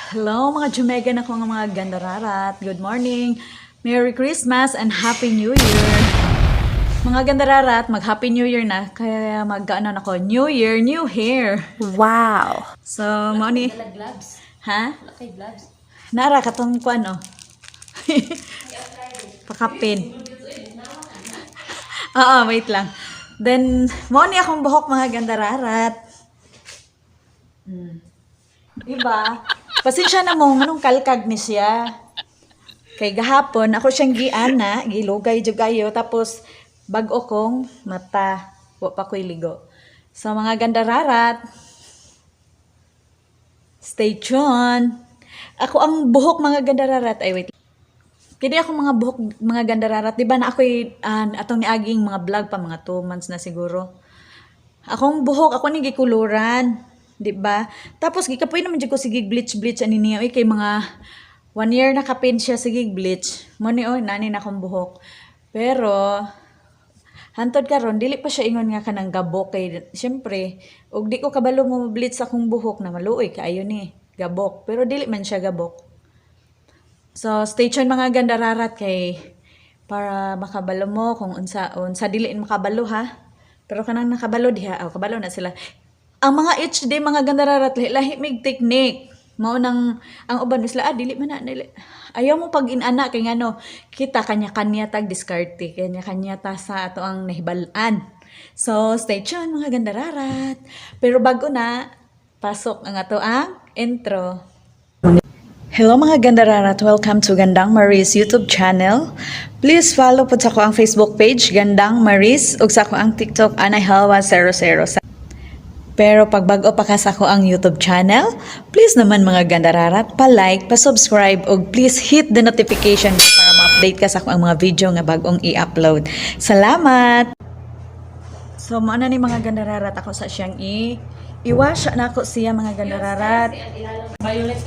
Hello mga Jumega na ko nga mga gandararat. Good morning. Merry Christmas and Happy New Year. Mga gandararat, mag-Happy New Year na. Kaya mag-ano na ko, New Year, new hair. Wow. So, mo ni... Gloves. Ha? Wala kay gloves. Nara, katong kwan, oh. Pakapin. Oo, wait lang. Then, mo ni akong buhok mga gandararat. Diba? Pasensya na mo, anong kalkag ni siya. Kay gahapon, ako siyang giana, gilugay jugayo, tapos bago kong mata. Wa pa ko'y ligo. So, mga gandararat, stay tuned. Ako ang buhok mga gandararat. Ay, wait. Kaya ako mga buhok mga gandararat. Diba na ako'y, atong niaging mga vlog pa, mga 2 months na siguro. Akong buhok, ako ni gikuluran. Diba? Tapos, gikapoy naman dyan ko sige bleach ani niya. Kay mga 1 year na kapin siya sige bleach. Muni, nani na akong buhok. Pero, hantod karon dili pa siya ingon nga kanang gabok. Kay, syempre, og di ko kabalo mo bleach sa akong buhok na maluoy kaayo ni gabok. Pero dili man siya gabok. So, stay tuned mga gandararat kay para makabalo mo kung unsa dili makabalo ha. Pero kanang nakabalo diha, kabalo na sila. Ang mga HD mga gandararat lahi mig technique. Mao nang ang uban sila dili man na dili. Ayaw mo pag inana kay ngano kita kanya-kanya tag diskarte kanya-kanya ta sa ato ang nahibalan. So, stay tuned mga gandararat. Pero bago na pasok ang ato ang intro. Hello mga gandararat, welcome to Gandang Maris YouTube channel. Please follow po sa ko ang Facebook page Gandang Maris ug sa ko ang TikTok Anay Halwa 007. Pero pag bago pa ka sa ko ang YouTube channel, please naman mga gandararat, pa-like, pa-subscribe ug please hit the notification para ma-update ka sa ko ang mga video nga bagong i-upload. Salamat. So mo na ni mga gandararat ako sa siyang i-wash na ako siya mga gandararat. Violet.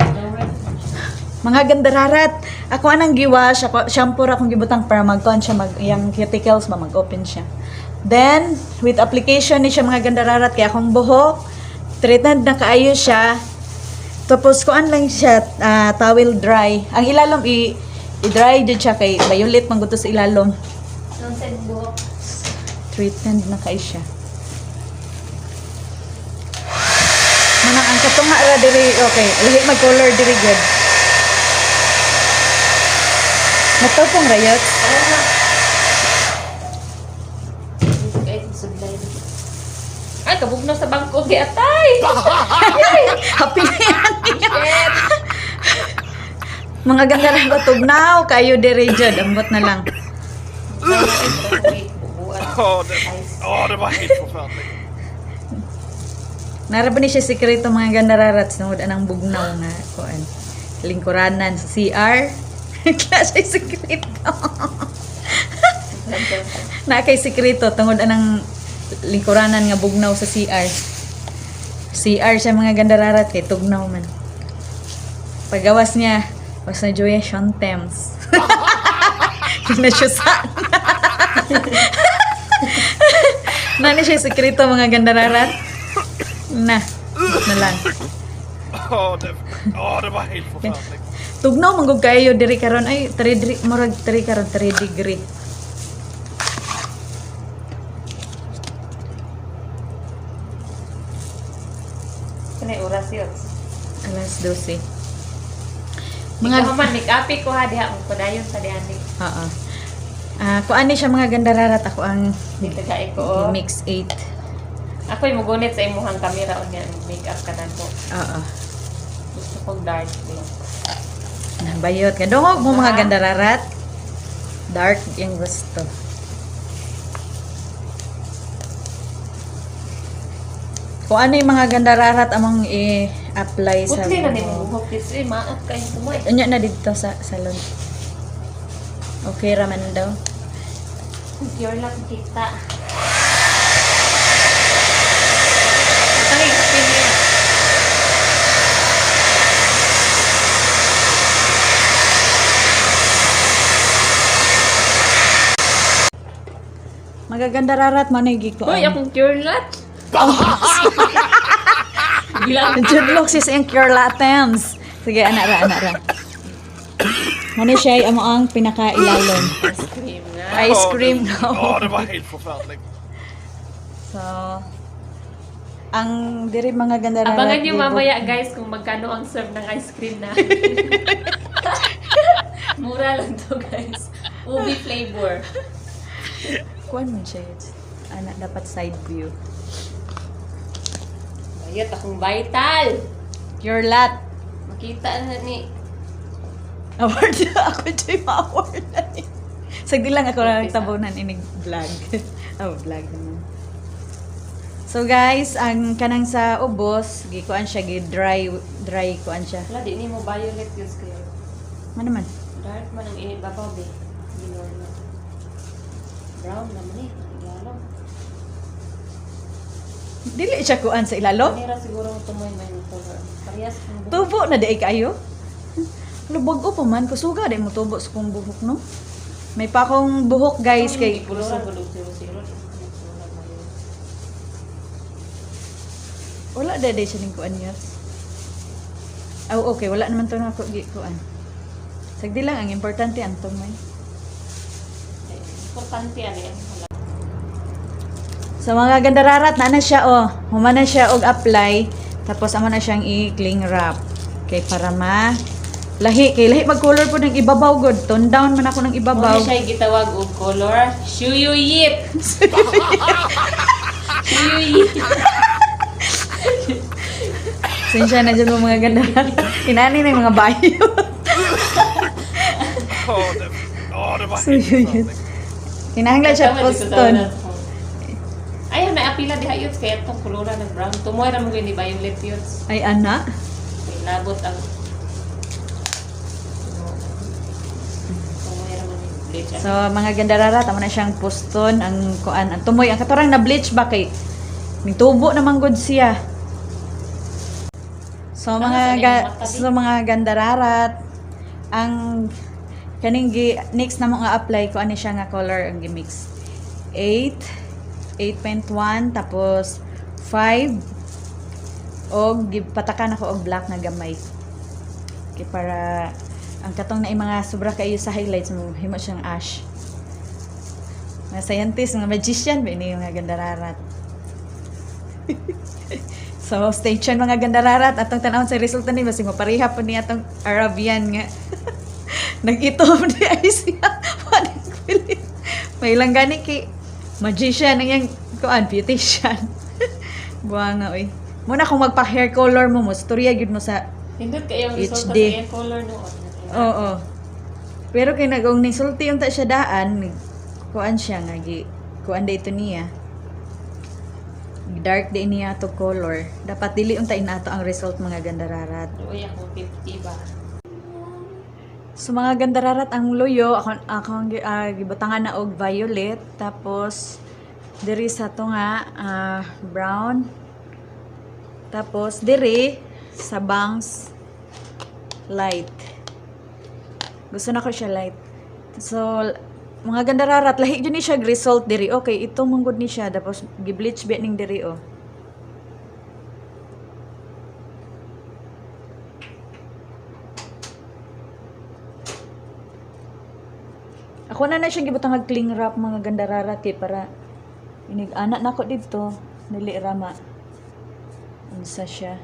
Mga gandararat, ako anang giwash, ako shampoo ra akong gibutang para magkuan siya yung cuticles mag-open siya. Then, with application ni siya mga gandararat, kaya akong buhok, treated na kaayo siya. Tapos, kuan lang siya, towel dry. Ang ilalom, i-dry dyan siya kay violet, mangguto sa ilalom. Nonsense buhok. Treated na kaayo siya. Manang, ang katunga ra diri, okay, lahi mag-color diri good. Matapong rayot. Oo nga. Ay, kabugnaw sa bangko. Di atay! Happy na yan. Mga gandararat ba tugnaw, kayo diri dyan. Ambot na lang. Det var helt förfärligt. Narapan ni siya sikreto mga gandararat. Sunod anang bugnaw nga. Kuan. Lingkuranan sa CR. Klase sikreto. Na kay sikreto. Tungod anang lingkuranan nga bugnaw sa CR. CR siya mga gandararat kay tugnaw man. Pagawas niya, was na Joya Shantems. Kinasyosan. Nani siya sikreto mga gandararat? Na lang. Det var helt förfärligt. Tugnaw manggug kayo diri karon ay 3 murag 3 karon 3 degree. Kanay oras yun. Alas 12. Mga man, make-upi ko ha. Diha, padayon sa dihan ni. Oo. Kuan ni siya mga gandararat ako ang Nagtagay ko. mix 8. Ako yung mugunit sa imuhang camera o niyan. Make-up ka na po. Oo. Gusto kong dark blue. Bayot ka dongog mo mga gandararat. Dark yung gusto. Kung ano yung mga gandararat among i-apply sa Putli na din mo buhok. Kasi maat kayo tumoy. Anya na dito sa salon. Okay raman daw. Pure lang kita. Ay, happy niya. Magagandararat manigi ko. Uy, akong pure lot. Judlok sis yung Cure Latems. Sige, anak ra. Ano siya amo ang pinakailalon? Ice cream nga. Ice cream. Oh, the hateful fountain. So, ang diri mga gandararat. Abangan nyo mamaya guys kung magkano ang serve ng ice cream na. Mura lang to guys. Ubi flavor. Kuan man siya. Anak, dapat side view. Bayat akong vital. Your lot. Makita na ni. Award na ako, Joy, ma-award na eh. Sagdi lang ako lang tabunan inig vlog. Vlog naman. So guys, ang kanang sa ubos, gikuan siya, dry kuan siya. Wala, di ni mo violet yun kayo. Ano naman? Dark man ang init babaw be. Bilor na. Brown naman eh. Yellow. Dili siya kuan sa ilalo? Kanira siguro tumoy may color. Parehas ang buhok. Tubo na di kayo? Lubog pa man, kusuga di mo tubo sa kong buhok, no? May pa akong buhok guys kay Kulura bulog siguro. wala da siya ning kuan yun. Oh, okay, wala naman to na ako kuan. Sagdi lang ang importante ang tumoy. Importante ano yan. So mga gandararat na siya humana siya og apply tapos amo na siyang i-cling wrap. Kay para lahi mag color po ng ibabaw god. Tone down man ako ng ibabaw. Muna siya gitawag og color. Shuyuyit. Shuyuyit. Sinsya na dyan mga gandararat. Kinani na yung mga bayo. Oh, the So hateful yun. fountain. Kinahanglan siya poston. Ayun, na apila diha yun. Kaya itong kulura ng brown. Tumoy ra mo yun ni violet yun. Ay ana. May labot ang... Tumoy ra mo ni bleach. So mga gandararat amo na siyang poston ang kuan ang tumoy ang katarang na bleach ba kay may tubo naman gud siya. So mga gandararat ang kaning next na mga apply ko ani siya nga color ang gimix 8.1 tapos 5 og gipatakan ako og black na gamay kay para ang katong na mga sobra kayo sa highlights mo himo siyang ash. Mga scientist, mga magician ba ini mga gandararat. So stay tuned mga gandararat atong tanawon sa resulta ni basig mapareha pa ni atong Arabian nga. Nag-itom di ay siya. May lang gani kay magician ang yang kuan beautician. Buang nga oy. Muna kung magpa-hair color mo storya gyud mo sa Hindot kayo ang resulta HD. sa iyang color noon. oo. Pero kay nagong nisulti yung ta siya daan, kuan siya nga kuan dito niya. Dark din niya to color. Dapat dili unta inato ang result mga gandararat. Uy, ako 50 ba? So mga gandararat ang loyo akong gibutangan na og violet tapos diri sa to nga brown tapos diri sa bangs light. Gusto na ko siya light. So mga gandararat lahi gyud ni siya result diri. Okay, ito manggod ni siya tapos gi-bleach ba ning diri Ako na siyang gibutang og cling wrap mga gandararat kay para inig anak nako dito dili rama. Unsa siya?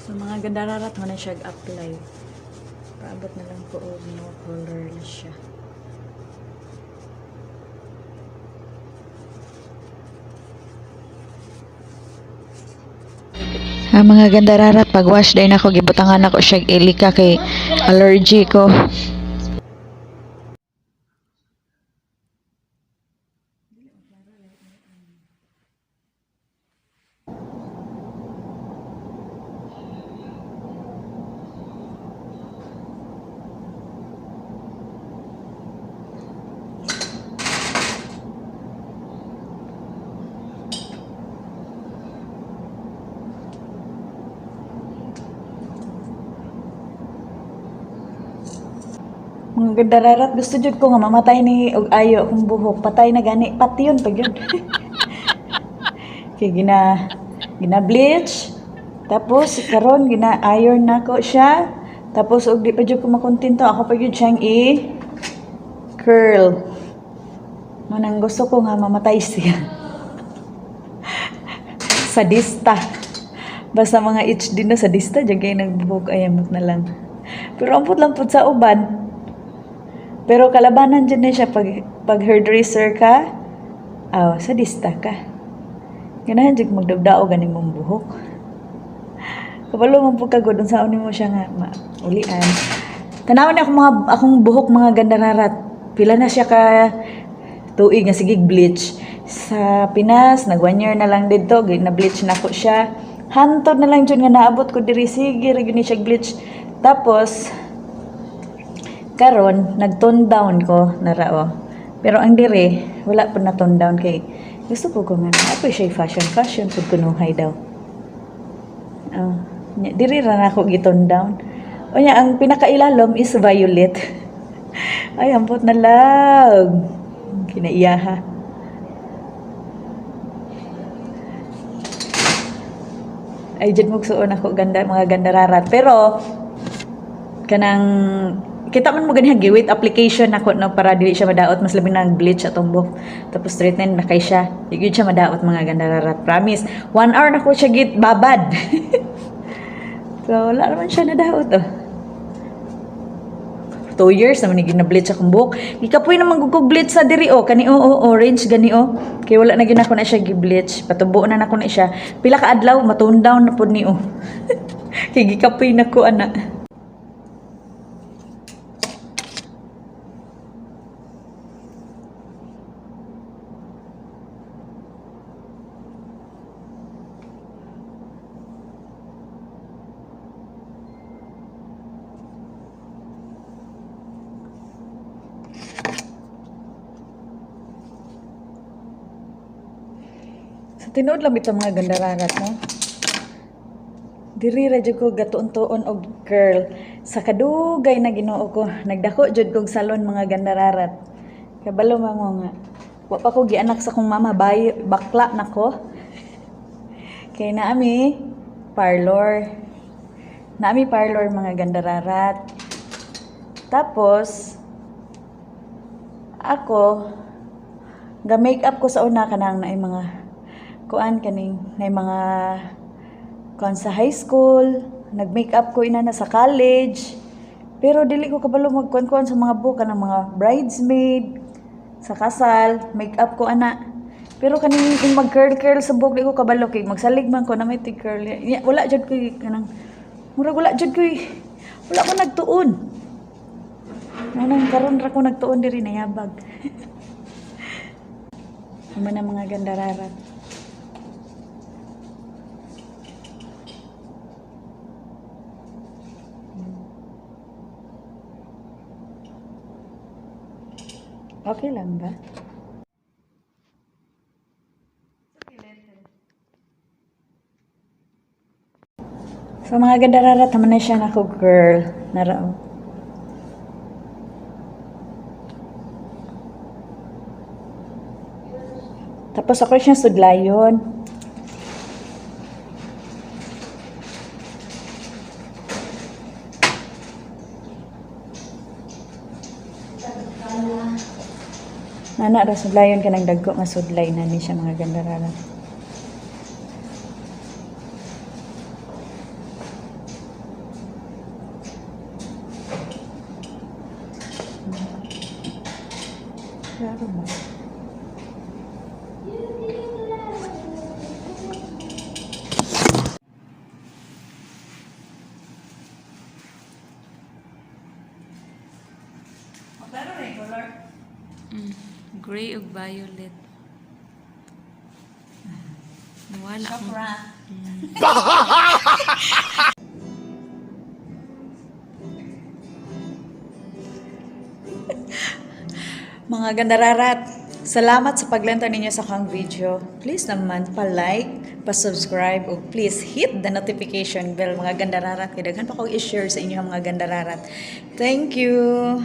So mga gandararat mo na siya apply. Paabot na lang ko og no color na siya. Mga gandararat pag wash day nako gibutangan ako siya ilika kay allergy ko. Mga gandararat, gusto jud ko nga mamatay ni og ayo akong buhok. Patay na gani. Pati yun pag yun. Kaya gina bleach. Tapos karon gina iron nako siya. Tapos og di pa jud ko makontento ako pa jud siyang curl. Manang gusto ko nga mamatay siya. Sadista. Basta mga HD na sadista jud kay nagbuhok ayamot na lang. Pero ampot lang pud sa uban. Pero kalabanan dyan na siya pag hairdresser ka, sadista ka. Ganahan dyan magdagdao ganing mong buhok. Kapalo mong pagkagod, unsaon mo siya nga maulian. Tanawan niya akong buhok mga gandararat. Pila na siya ka tuig nga sigig bleach. Sa Pinas, nag 1 year na lang dito, na bleach na ko siya. Hantod na lang dyan nga naabot ko diri, sige, rin siya bleach. Tapos, karon nag-tone down ko na rao. Pero ang dire, wala po na tone down kay gusto ko nga na siya fashion pud kunuhay daw. Dire ra na ako gi-tone down. O nya ang pinakailalom is violet. Ay ampot na lang. Kinaiyaha. Ay jud mo suon ako mga gandararat. Pero kanang kita man mo ganyan giwit application nako no para dili siya madaot mas labi nang bleach atong buhok tapos straighten na kay siya di siya madaot mga gandararat promise 1 hour nako siya git babad. So wala naman siya nadaot 2 years naman ni gina-bleach akong buhok gikapoy naman gugog bleach sa diri kani orange gani kay wala na gyud ako na siya gi-bleach patubo na nako na siya pila ka adlaw matone down na pud ni kay gikapoy nako ana. Sa tinuod lang ito mga gandararat, no? Diri ra jud ko gatuon-tuon og curl. Sa kadugay na Ginoo ko, nagdako jud kog salon mga gandararat. Kabalo mo nga. Wa pa ko gianak sa kong mama, bakla nako. Kay naami parlor. Naami parlor mga gandararat. Tapos ako ga-makeup ko sa una kanang naay mga kuan kaning nay mga kuan sa high school, nag-makeup ko ina na sa college. Pero dili ko kabalo magkuan-kuan sa mga buhok ng mga bridesmaid sa kasal, makeup ko ana. Pero kaning mag-curl sa buhok di ko kabalo kay magsalig man ko na may curl. Wala jud ko kanang murag wala jud ko wala ko nagtuon. Nanang karon ra ko nagtuon diri nayabag. Amo na mga gandararat. Okay lang ba? So mga gandararat, naman na siya na ko girl. Narao. Tapos ako siya sudlayon. Nana ra sudlayon ka ng dagko nga sudlay na ni siya mga gandararat. Klaro mo. Klaro na yung color. Gray ug violet. Nawala ko. Mga gandararat, salamat sa paglenta ninyo sa kang video. Please naman pa-like, pa-subscribe, o please hit the notification bell mga gandararat. Kaya daghan pa ko i-share sa inyo mga gandararat. Thank you!